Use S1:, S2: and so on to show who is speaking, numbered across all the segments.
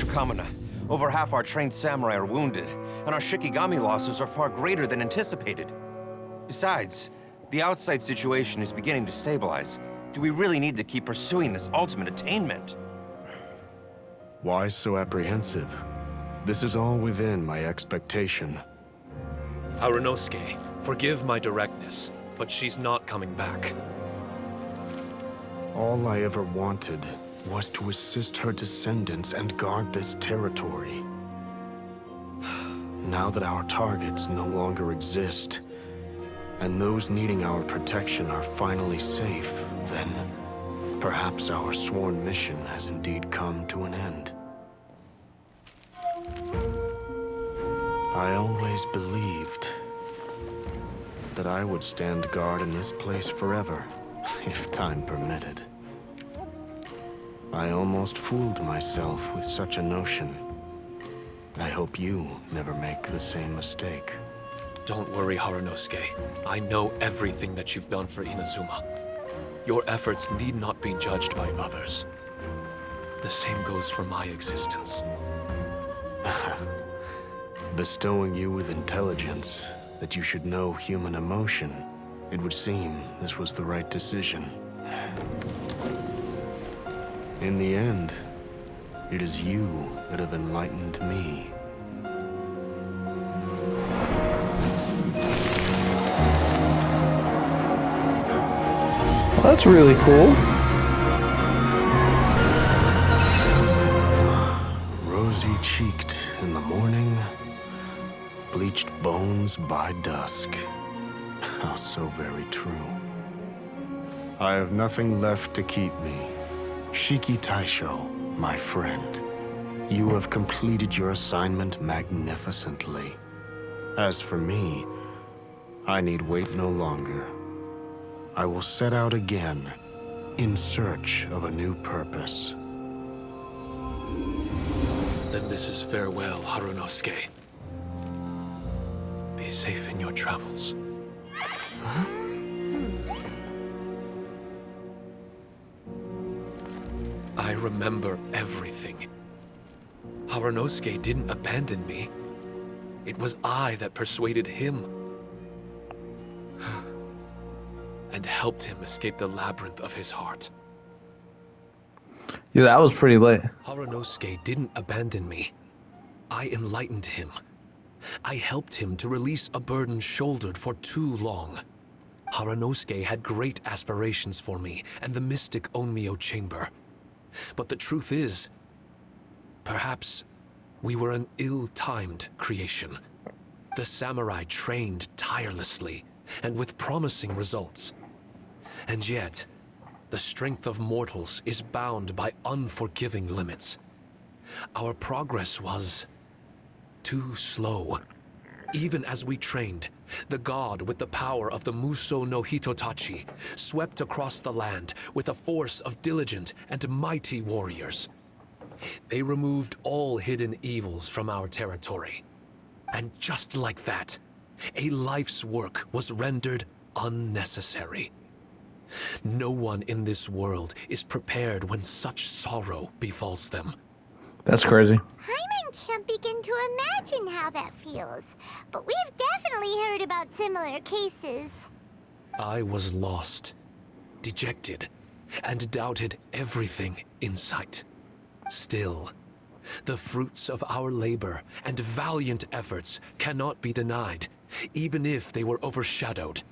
S1: Master Kamina. Over half our trained samurai are wounded, and our Shikigami losses are far greater than anticipated. Besides, the outside situation is beginning to stabilize. Do we really need to keep pursuing this ultimate attainment?
S2: Why so apprehensive? This is all within my expectation.
S3: Harunosuke, forgive my directness, but she's not coming back.
S2: All I ever wanted was to assist her descendants and guard this territory. Now that our targets no longer exist, and those needing our protection are finally safe, then perhaps our sworn mission has indeed come to an end. I always believed that I would stand guard in this place forever, if time permitted. I almost fooled myself with such a notion. I hope you never make the same mistake.
S3: Don't worry, Harunosuke. I know everything that you've done for Inazuma. Your efforts need not be judged by others. The same goes for my existence.
S2: Bestowing you with intelligence, that you should know human emotion, it would seem this was the right decision. In the end, it is you that have enlightened me.
S4: That's really cool.
S2: Rosy-cheeked in the morning, bleached bones by dusk. How so very true. I have nothing left to keep me. Shiki Taisho, my friend. You have completed your assignment magnificently. As for me, I need wait no longer. I will set out again, in search of a new purpose.
S3: Then this is farewell, Harunosuke. Be safe in your travels.
S2: Huh?
S3: I remember everything. Harunosuke didn't abandon me. It was I that persuaded him. And helped him escape the labyrinth of his heart.
S4: Yeah, that was pretty late.
S3: Harunosuke didn't abandon me. I enlightened him. I helped him to release a burden shouldered for too long. Harunosuke had great aspirations for me and the mystic Onmyo chamber. But the truth is, perhaps we were an ill-timed creation. The samurai trained tirelessly and with promising results. And yet, the strength of mortals is bound by unforgiving limits. Our progress was too slow. Even as we trained, the god with the power of the Muso no Hitotachi swept across the land with a force of diligent and mighty warriors. They removed all hidden evils from our territory. And just like that, a life's work was rendered unnecessary. No one in this world is prepared when such sorrow befalls them.
S4: That's crazy.
S5: Hyman can't begin to imagine how that feels, but we've definitely heard about similar cases.
S3: I was lost, dejected, and doubted everything in sight. Still, the fruits of our labor and valiant efforts cannot be denied, even if they were overshadowed.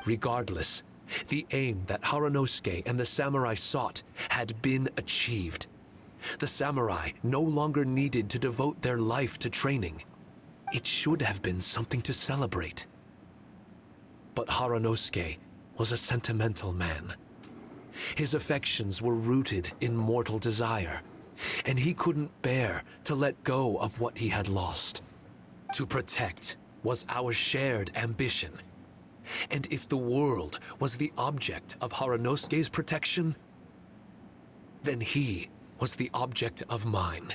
S3: Regardless, the aim that Harunosuke and the samurai sought had been achieved. The samurai no longer needed to devote their life to training. It should have been something to celebrate. But Harunosuke was a sentimental man. His affections were rooted in mortal desire, and he couldn't bear to let go of what he had lost. To protect was our shared ambition. And if the world was the object of Harunosuke's protection, then he was the object of mine.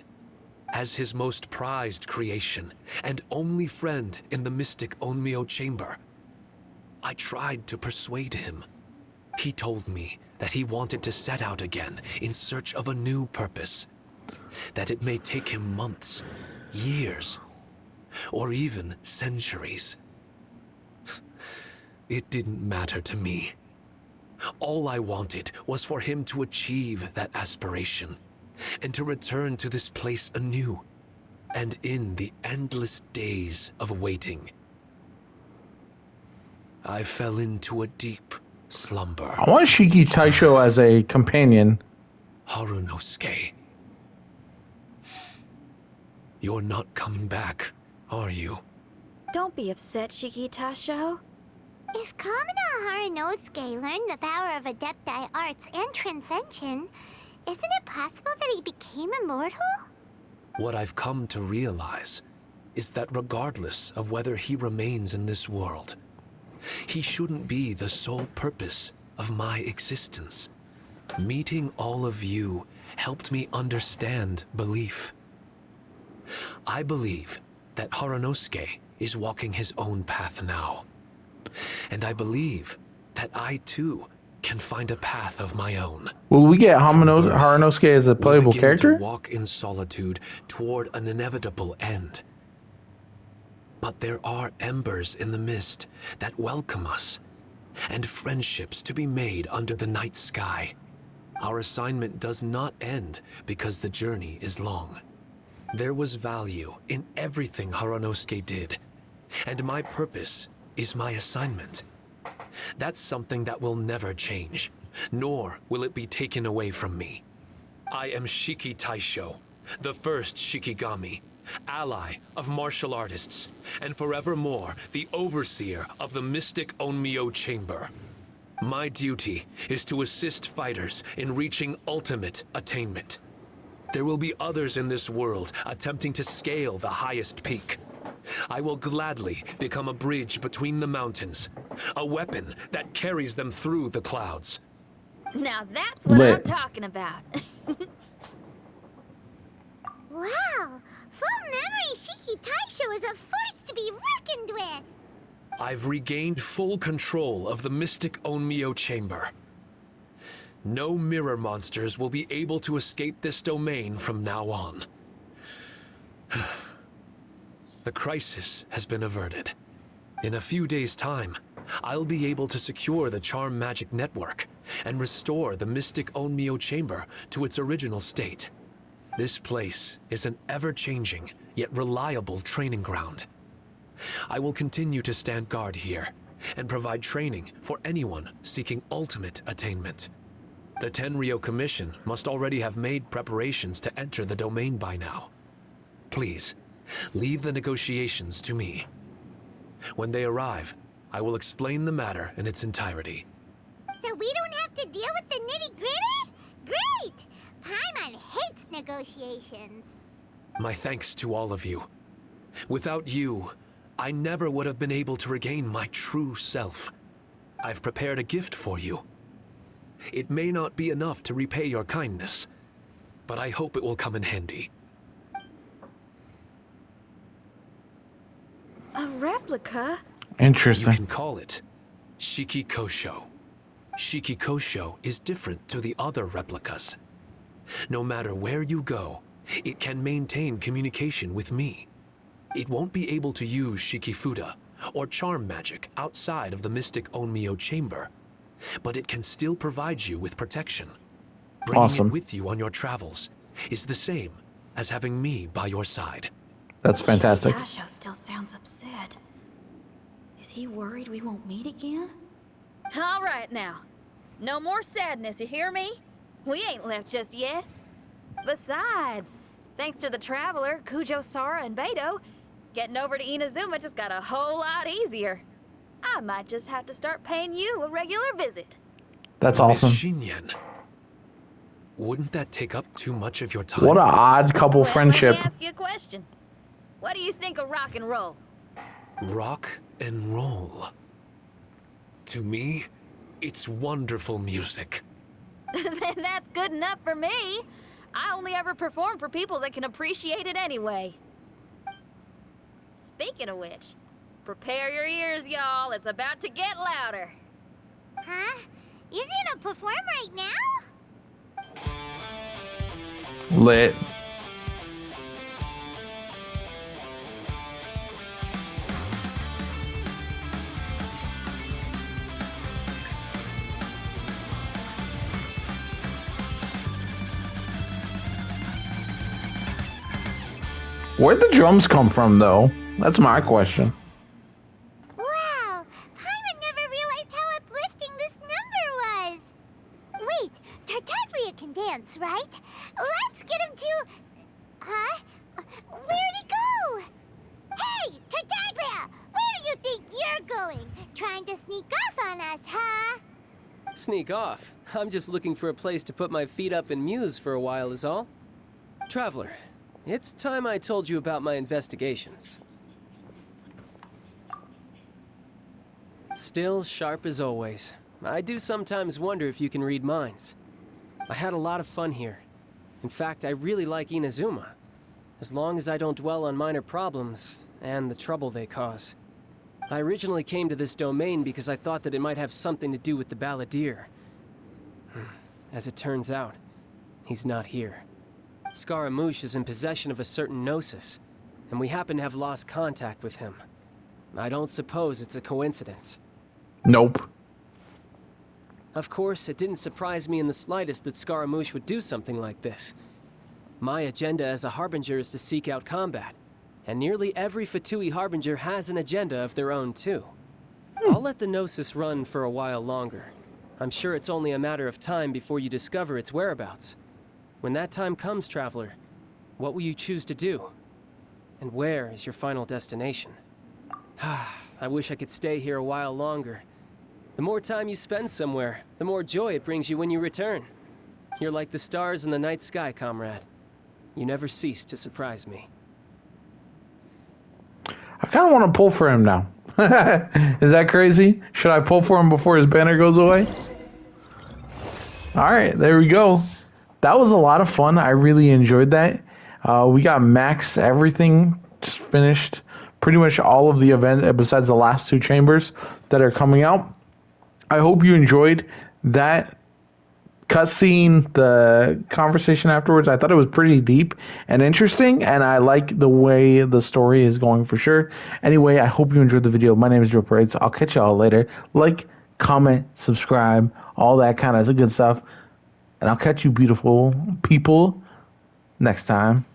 S3: As his most prized creation and only friend in the mystic Onmyo chamber, I tried to persuade him. He told me that he wanted to set out again in search of a new purpose, that it may take him months, years, or even centuries. It didn't matter to me. All I wanted was for him to achieve that aspiration and to return to this place anew and in the endless days of waiting. I fell into a deep slumber.
S4: I want Shiki Taisho as a companion.
S3: Harunosuke. You're not coming back, are you?
S6: Don't be upset, Shikitasho.
S5: If Kamina Harunosuke learned the power of Adepti arts and Transcension, isn't it possible that he became immortal?
S3: What I've come to realize is that regardless of whether he remains in this world, he shouldn't be the sole purpose of my existence. Meeting all of you helped me understand belief. I believe that Harunosuke is walking his own path now. And I believe that I too can find a path of my own.
S4: Will we get
S3: From birth,
S4: Harunosuke as a playable
S3: we'll begin
S4: character?
S3: to walk in solitude toward an inevitable end. But there are embers in the mist that welcome us, and friendships to be made under the night sky. Our assignment does not end because the journey is long. There was value in everything Harunosuke did, and my purpose is my assignment. That's something that will never change, nor will it be taken away from me. I am Shiki Taisho, the first Shikigami, ally of martial artists, and forevermore the overseer of the mystic Onmyo Chamber. My duty is to assist fighters in reaching ultimate attainment. There will be others in this world attempting to scale the highest peak. I will gladly become a bridge between the mountains, a weapon that carries them through the clouds.
S6: Now that's what I'm talking about.
S5: Wow! Full memory Shiki Taisho is a force to be reckoned with!
S3: I've regained full control of the mystic Onmyo Chamber. No mirror monsters will be able to escape this domain from now on. The crisis has been averted. In a few days' time, I'll be able to secure the charm magic network and restore the mystic Onmyo Chamber to its original state. This place is an ever-changing, yet reliable training ground. I will continue to stand guard here and provide training for anyone seeking ultimate attainment. The Tenryo Commission must already have made preparations to enter the domain by now. Please, leave the negotiations to me. When they arrive, I will explain the matter in its entirety.
S5: So we don't have to deal with the nitty-gritty? Great! Paimon hates negotiations.
S3: My thanks to all of you. Without you, I never would have been able to regain my true self. I've prepared a gift for you. It may not be enough to repay your kindness, but I hope it will come in handy.
S6: A replica?
S3: You
S4: Interesting.
S3: can call it Shiki Kosho. Shiki Kosho is different to the other replicas. No matter where you go, it can maintain communication with me. It won't be able to use Shikifuda or charm magic outside of the mystic Onmyo Chamber, but it can still provide you with protection. Bringing
S4: Awesome.
S3: it with you on your travels is the same as having me by your side.
S4: That's fantastic.
S6: Shikitasho still sounds upset. Is he worried we won't meet again? All right now. No more sadness, you hear me? We ain't left just yet. Besides, thanks to the Traveler, Kujo, Sara, and Beto, getting over to Inazuma just got a whole lot easier. I might just have to start paying you a regular visit.
S4: That's awesome.
S3: Miss Shinyan, wouldn't that take up too much of your time?
S4: What an odd couple friendship.
S6: Let me ask you a question. What do you think of rock and roll?
S3: Rock and roll. To me, it's wonderful music.
S6: Then that's good enough for me. I only ever perform for people that can appreciate it anyway. Speaking of which, prepare your ears, y'all. It's about to get louder.
S5: Huh? You're gonna perform right now?
S4: Lit. Where'd the drums come from, though? That's my question.
S5: Wow! Paimon never realized how uplifting this number was! Wait, Tartaglia can dance, right? Let's get him to... Huh? Where'd he go? Hey, Tartaglia! Where do you think you're going? Trying to sneak off on us, huh?
S7: Sneak off? I'm just looking for a place to put my feet up and muse for a while is all. Traveler, it's time I told you about my investigations. Still sharp as always. I do sometimes wonder if you can read minds. I had a lot of fun here. In fact, I really like Inazuma. As long as I don't dwell on minor problems and the trouble they cause. I originally came to this domain because I thought that it might have something to do with the Balladeer. As it turns out, he's not here. Scaramouche is in possession of a certain gnosis, and we happen to have lost contact with him. I don't suppose it's a coincidence.
S4: Nope.
S7: Of course, it didn't surprise me in the slightest that Scaramouche would do something like this. My agenda as a Harbinger is to seek out combat, and nearly every Fatui Harbinger has an agenda of their own too. I'll let the Gnosis run for a while longer. I'm sure it's only a matter of time before you discover its whereabouts. When that time comes, Traveler, what will you choose to do? And where is your final destination? I wish I could stay here a while longer. The more time you spend somewhere, the more joy it brings you when you return. You're like the stars in the night sky, comrade. You never cease to surprise me.
S4: I kind of want to pull for him now. Is that crazy? Should I pull for him before his banner goes away? All right, there we go. That was a lot of fun. I really enjoyed that. We got max everything just finished. Pretty much all of the event besides the last two chambers that are coming out. I hope you enjoyed that cutscene, the conversation afterwards. I thought it was pretty deep and interesting, and I like the way the story is going for sure. Anyway, I hope you enjoyed the video. My name is Joe Parades. I'll catch y'all later. Like, comment, subscribe, all that kind of good stuff. And I'll catch you beautiful people next time.